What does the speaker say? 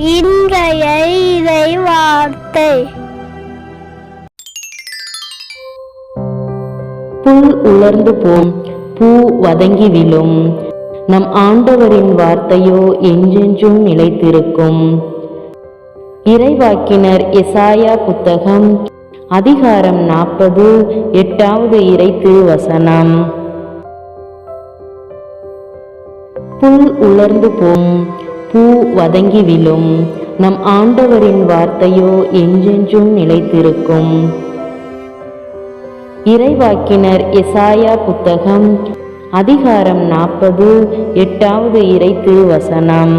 இன்றைய இறை வார்த்தை. புல் உலர்ந்து போம், பூ வதங்கி விழும், நம் ஆண்டவரின் வார்த்தையோ என்றென்றும் நிலைத்திருக்கும். இறைவாக்கினர் எசாயா புத்தகம் அதிகாரம் 40 8வது இறை திருவசனம். புல் உலர்ந்து போம், பூ வதங்கி விழும், நம் ஆண்டவரின் வார்த்தையோ என்றென்றும் நிலைத்திருக்கும். இறைவாக்கினர் எசாயா புத்தகம் அதிகாரம் 40 8வது இறை திருவசனம்.